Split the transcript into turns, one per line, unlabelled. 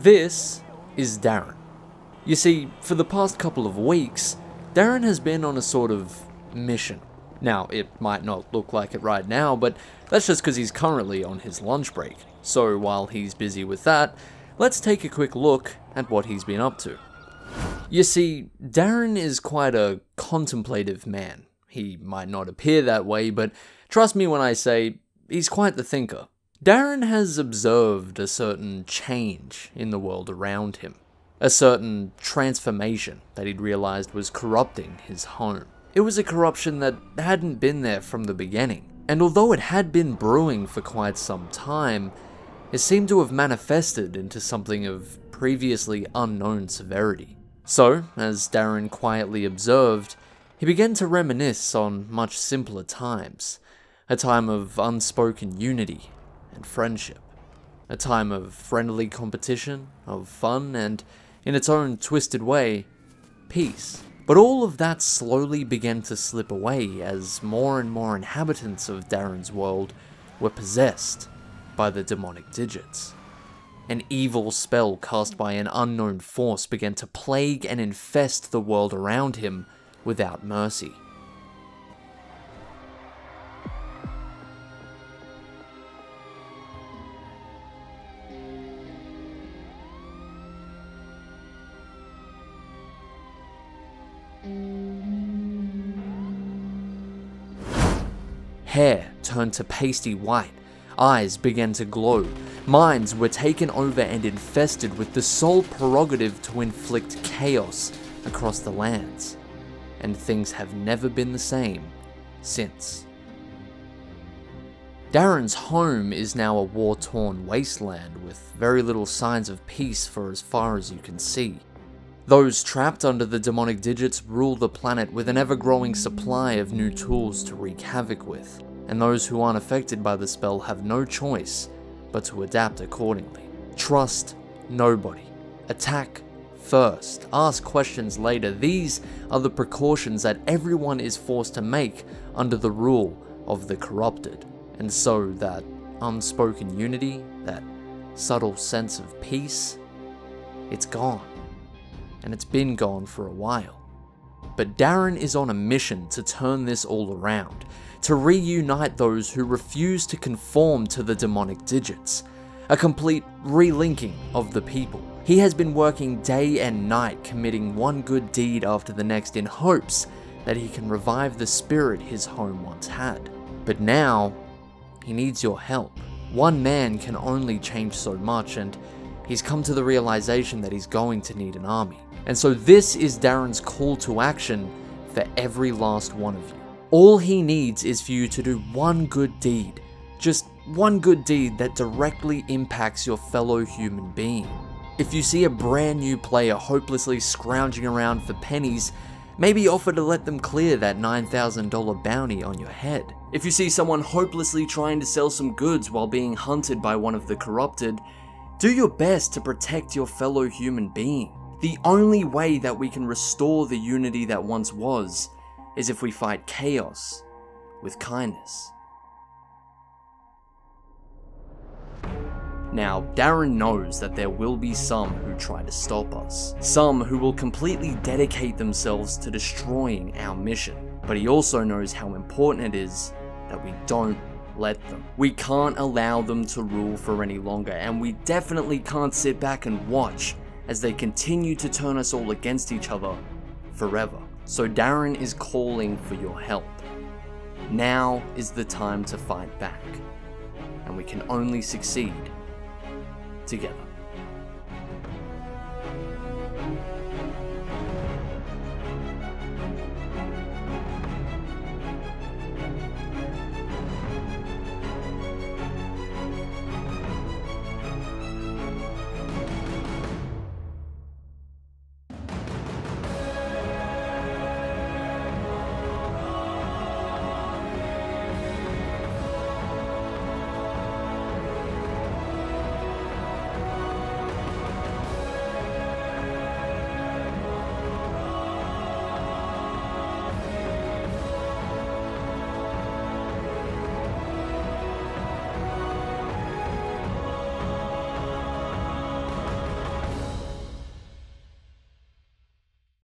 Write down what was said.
This is Darren. You see, for the past couple of weeks, Darren has been on a sort of mission. Now, it might not look like it right now, but that's just because he's currently on his lunch break. So while he's busy with that, let's take a quick look at what he's been up to. You see, Darren is quite a contemplative man. He might not appear that way, but trust me when I say he's quite the thinker. Darren has observed a certain change in the world around him. A certain transformation that he'd realized was corrupting his home. It was a corruption that hadn't been there from the beginning. And although it had been brewing for quite some time, it seemed to have manifested into something of previously unknown severity. So, as Darren quietly observed, he began to reminisce on much simpler times. A time of unspoken unity and friendship. A time of friendly competition, of fun, and, in its own twisted way, peace. But all of that slowly began to slip away as more and more inhabitants of Darren's world were possessed by the demonic digits. An evil spell cast by an unknown force began to plague and infest the world around him without mercy. Hair turned to pasty white, eyes began to glow, minds were taken over and infested with the sole prerogative to inflict chaos across the lands, and things have never been the same since. Darren's home is now a war-torn wasteland with very little signs of peace for as far as you can see. Those trapped under the demonic digits rule the planet with an ever-growing supply of new tools to wreak havoc with, and those who aren't affected by the spell have no choice but to adapt accordingly. Trust nobody. Attack first. Ask questions later. These are the precautions that everyone is forced to make under the rule of the corrupted. And so that unspoken unity, that subtle sense of peace, it's gone. And it's been gone for a while. But Darren is on a mission to turn this all around, to reunite those who refuse to conform to the demonic digits, a complete relinking of the people. He has been working day and night, committing one good deed after the next in hopes that he can revive the spirit his home once had. But now, he needs your help. One man can only change so much, and he's come to the realization that he's going to need an army. And so this is Darren's call to action for every last one of you. All he needs is for you to do one good deed. Just one good deed that directly impacts your fellow human being. If you see a brand new player hopelessly scrounging around for pennies, maybe offer to let them clear that $9,000 bounty on your head. If you see someone hopelessly trying to sell some goods while being hunted by one of the corrupted, do your best to protect your fellow human being. The only way that we can restore the unity that once was is if we fight chaos with kindness. Now, Darren knows that there will be some who try to stop us, some who will completely dedicate themselves to destroying our mission, but he also knows how important it is that we don't let them. We can't allow them to rule for any longer, and we definitely can't sit back and watch as they continue to turn us all against each other forever. So Darren is calling for your help. Now is the time to fight back, and we can only succeed together.